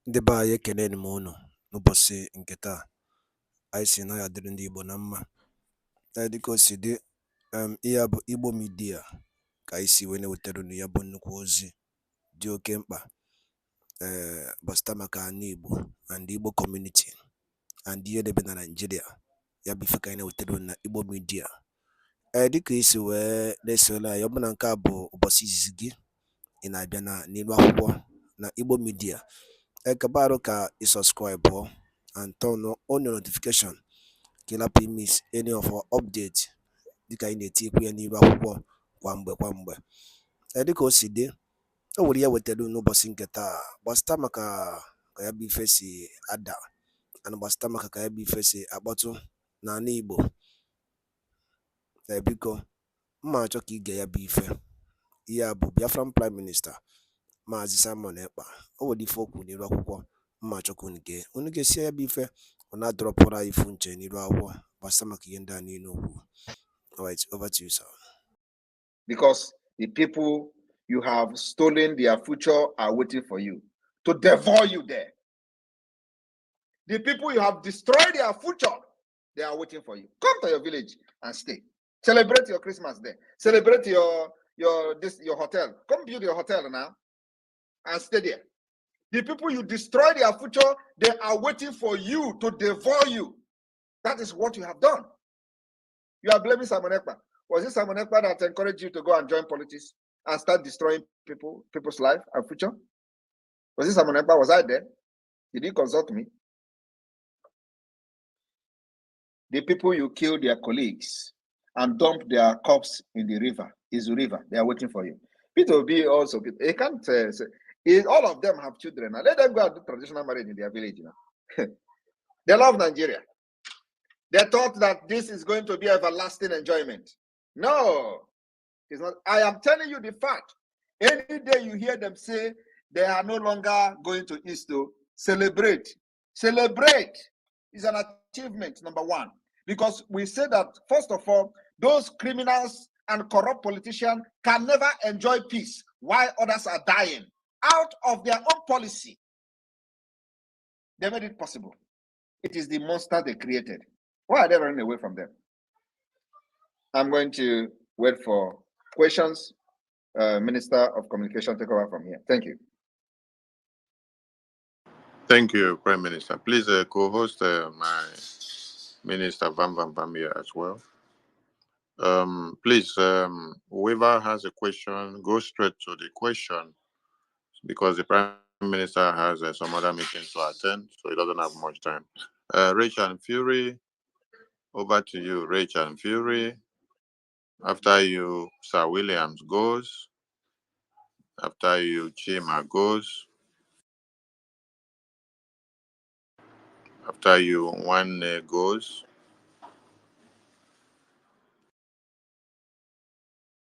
Ndị be anyị ekene m unu n'ụbọchị nke taa. Anyị si na ya dịrị ndị Igbo na mma. Dịka o si dị, ihe a bụ Igbo Media ka anyị si wee na-ewetara unu ya bụ nnukwu ozi dị oke mkpa gbasata maka ana Igbo and Igbo community and ihe debe na Nigeria. Ya bụ ife ka anyị na-ewetara unu na Igbo Media. Dịka isi wee na-esole anyị, ọ bụ na nke a bụ ụbọchị izizi gị ị na-abịa n'ilu akwụkwọ na Igbo Media, ekabaru ka you subscribe and turn on your notification ka ị lapụ miss any of our update dịka anyị na-etikwu ya n'iru akwụkwọ kwa mgbe. Dịka o si dị, o nwere ya wetara n'ụbọchị nke taa gbasata maka ka ya bụ ife si ada and gbasata maka ka ya bụ ife si akpọtụ n'ala Igbo. Biko mma achọ ka ige ya bụ ife. Ihe a bụ Biafran Prime Minister MAZI Simon Ekpa. O nwere ife okwu n'iru akwụkwọ mma achọkwa unu ga-esi ya bụ ife ọ na-adọrọpụrụ anyị ifu nche n'iru akwụkwọ gbasata maka ihe ndị a niile okwu. Alright, over to you, sir. Because the people you have stolen their future are waiting for you to devour you there. The people you have destroyed their future, they are waiting for you. Come to your village and stay. Celebrate your Christmas there. Celebrate your hotel. Come build your hotel now and stay there. The people you destroy their future, they are waiting for you to devour you. That is what you have done. You are blaming Simon Ekpa. Was it Simon Ekpa that encouraged you to go and join politics and start destroying people's life and future? Was it Simon Ekpa? Was I there? Did he consult me? The people you killed their colleagues and dumped their corpse in the river, they are waiting for you. Peter Obi also, he can't say, all of them have children. Now let them go and do traditional marriage in their village. They love Nigeria. They thought that this is going to be everlasting enjoyment. No, it's not. I am telling you the fact. Any day you hear them say they are no longer going to East to celebrate. Celebrate is an achievement, number one. Because we say that, first of all, those criminals and corrupt politicians can never enjoy peace while others are dying. Out of their own policy, they made it possible. It is the monster they created. Why are they running away from them? I'm going to wait for questions. Minister of Communication, take over from here. Thank you. Thank you, Prime Minister. Please co-host my Minister Bam here as well. Please, whoever has a question, go straight to the question, because the Prime Minister has some other meetings to attend, so he doesn't have much time. Rachel and Fury, over to you, Rachel and Fury. After you, Sir Williams goes. After you, Chima goes. After you, One goes.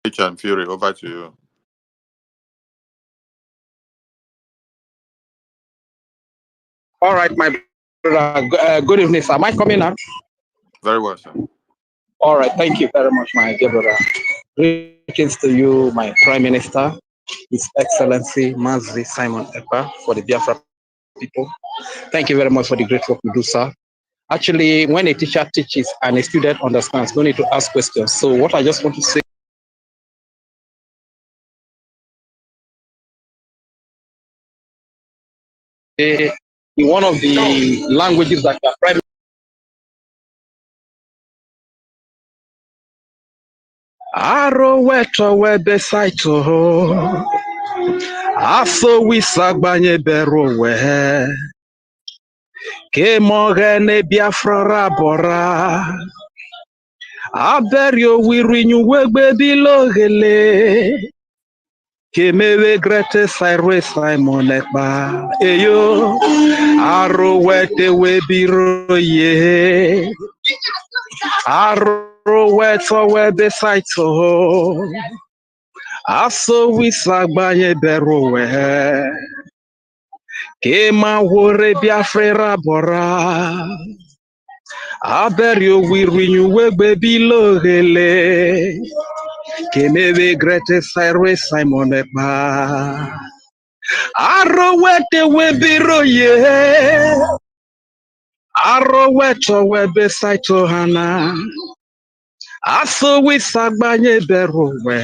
Rachel and Fury, over to you. All right, my brother. Good evening, sir. Am I coming up? Very well, sir. All right, thank you very much, my dear brother. Greetings to you, my Prime Minister, His Excellency MAZI Simon Ekpa, for the BIAFRA people. Thank you very much for the great work you do, sir. Actually, when a teacher teaches and a student understands, no need to ask questions. So what I just want to say, in one of the languages that are private, Aroweto webesaito aso wisagbanye berowe ke mogene Biafra rabora aberio wirinyu wegbe bilogele ke mewe grete sairwe Simon Ekpa eyo arowete webiroye Weto webesaito aso wisagbanye berowe kema wore Biafra bora aberio wirinyu wegbe bilogele Kenebe Grete Cyrus Simon Ekpa Arowete webiro ye. Aroweto webe saito hana. Aso wisagbanye berowe.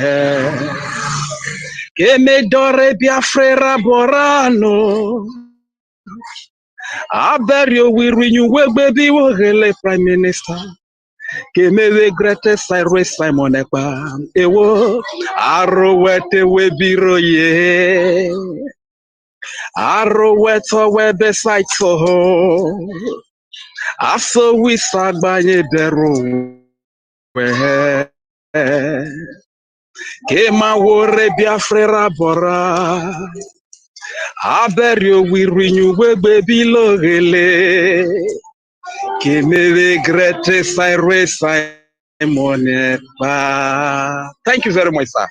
Keme dore biafrera borano. Aberio we renew baby wogele Prime Minister. Keme we greatest Cyrus Simon Ekpa. Ewo. Arowete webiro ye. Aroweto webe saito. Aso wisagbanye berowe. Kema wore biafrera bora. Aberio we renew baby logele. Keme grete Cyrus Simon Ekpa. Thank you very much, sir.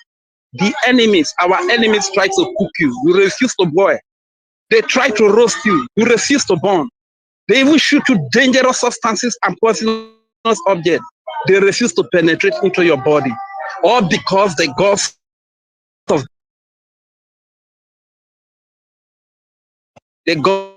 The enemies, our enemies try to cook you. You refuse to boil. They try to roast you. You refuse to burn. They even shoot you dangerous substances and poisonous objects. They refuse to penetrate into your body. All because the gods of the gods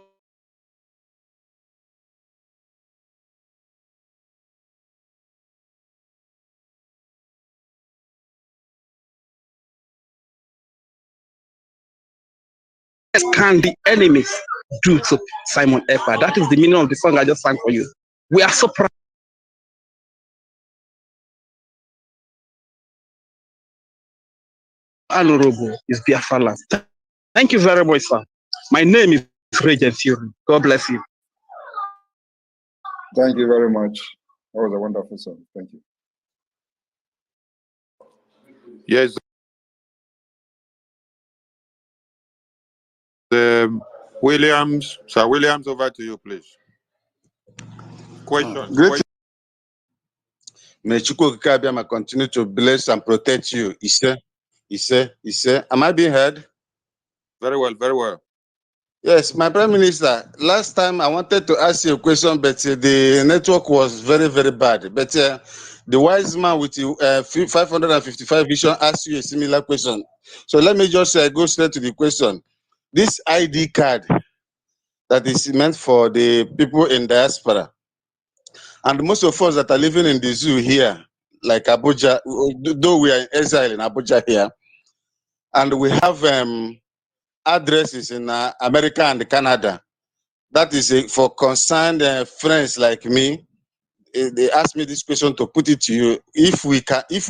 can the enemies do to Simon Ekpa? That is the meaning of the song I just sang for you. We are so proud. Honorable is Biafra land. Thank you very much, sir. My name is Regent Fury. God bless you. Thank you very much. That was a wonderful song. Thank you. Yes. Williams, Sir Williams, over to you, please. Questions. Great. May Chukwu continue to bless and protect you. Ise. Am I being heard? Very well, very well. Yes, my Prime Minister. Last time I wanted to ask you a question, but the network was very, very bad. But the wise man with 555 vision asked you a similar question. So let me just go straight to the question. This ID card that is meant for the people in diaspora, and most of us that are living in the zoo here, like Abuja, though we are in exile in Abuja here, and we have addresses in America and Canada. That is for concerned friends like me. They asked me this question to put it to you. If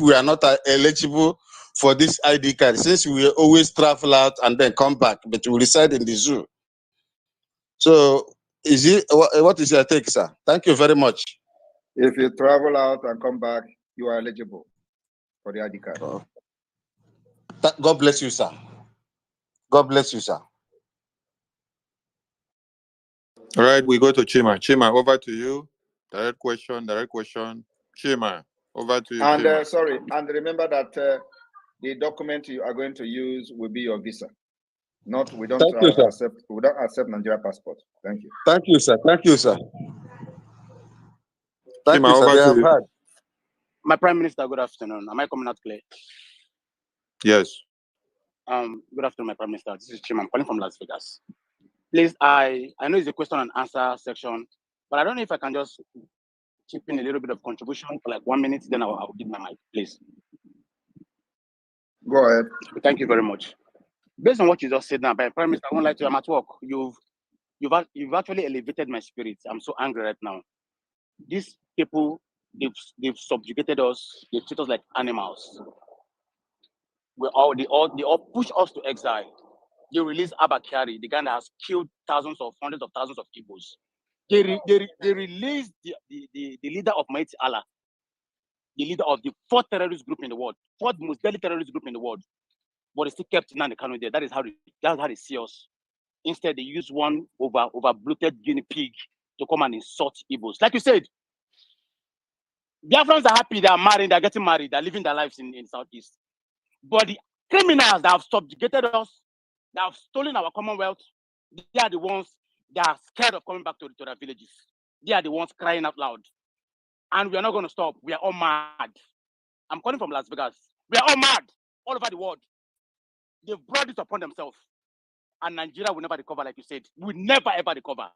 we are not eligible for this ID card, since we always travel out and then come back, but we reside in the zoo. So, what is your take, sir? Thank you very much. If you travel out and come back, you are eligible for the ID card. Oh. God bless you, sir. God bless you, sir. All right, we go to Chima. Chima, over to you. Direct question. Chima, over to you. And sorry, and remember that the document you are going to use will be your visa. We don't accept Nigeria passport. Thank you. Thank you, sir. Thank you, sir. Thank Chima, you, sir. over to you. My Prime Minister, good afternoon. Am I coming out clear? Yes. Good afternoon, my Prime Minister. This is Chima. I'm calling from Las Vegas. Please, I know it's a question and answer section, but I don't know if I can just chip in a little bit of contribution for like 1 minute, then I'll give my mic, please. Go ahead. Thank you very much. Based on what you just said now, by Prime Minister, I won't lie to you, I'm at work. You've actually elevated my spirit. I'm so angry right now. These people, they've subjugated us. They treat us like animals. They all push us to exile. They release Abakari, the guy that has killed hundreds of thousands of Igbos. They released the leader of Mighty Allah, the leader of the fourth terrorist group in the world, fourth most deadly terrorist group in the world. But they still kept Nnamdi Kanu there. That's how they see us. Instead, they use one over bloated guinea pig to come and insult Igbos. Like you said, Biafrans are happy, they are married, they're getting married, they're living their lives in Southeast. But the criminals that have subjugated us, that have stolen our commonwealth, they are the ones that are scared of coming back to their villages. They are the ones crying out loud. And we are not going to stop. We are all mad. I'm calling from Las Vegas. We are all mad all over the world. They've brought this upon themselves. and Nigeria will never recover, like you said. Will never ever recover.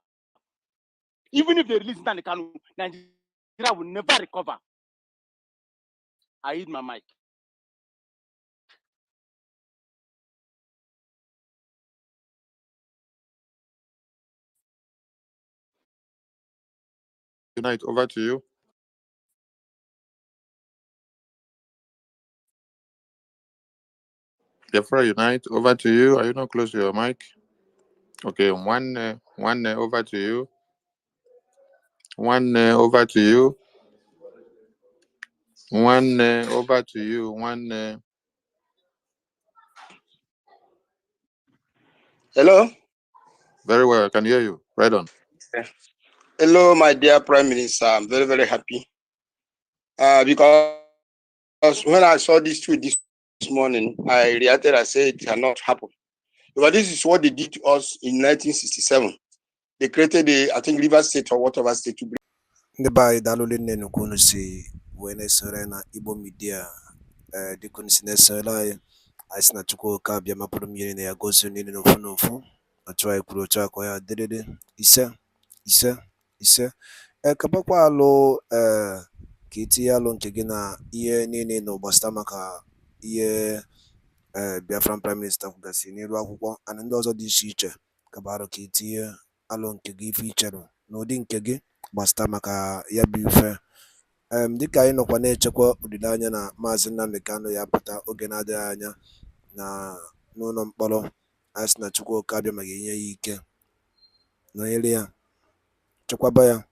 Even if they release Nnamdi Kanu, Nigeria will never recover. I hit my mic. Unite, over to you. Biafra Unite, over to you. Are you not close to your mic? Okay, one, over to you. One, over to you. One, over to you. One. Hello. Very well, I can hear you. Right on. Hello, my dear Prime Minister. I'm very, very happy because when I saw this tweet this morning, I reacted. I said it cannot happen. Because this is what they did to us in 1967. They created I think, Rivers State or whatever state to bring. Ndị be anyị daalụ nne nnukwu unu si wee na-esore na Igbo Media dịka unu si na-esore anyị si na Chukwuka abịa mapụrụ mmiri na ya gozie niile n'ofu n'ofu otu anyị kwuru otu akọ ya dịrịrị ise kapakwa alụ ka itinye alụ nke gị na ihe niile na gbasara maka ihe Biafran Prime Minister kwugasị n'iru akwụkwọ ana ndị ọzọ dị iche iche kabarụ ka itinye alụ nke gị ife ichere n'ụdị nke gị gbasara maka ya bụ ife dịka anyị nọkwa na-echekwa olileanya na Maazị Nnamdi Kanu ya pụta oge na-adịghị anya na n'ụlọ mkpọrọ anyị sị na Chukwuka abịa maka inye ya ike nọnyere ya chekwaba ya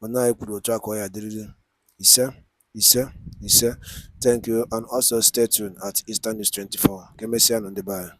mana anyị kwuru otu aka ọ ya dịrịrị ise. Thank you and also stay tuned at Eastern News 24 ka emesịa nụ ndị be anyị.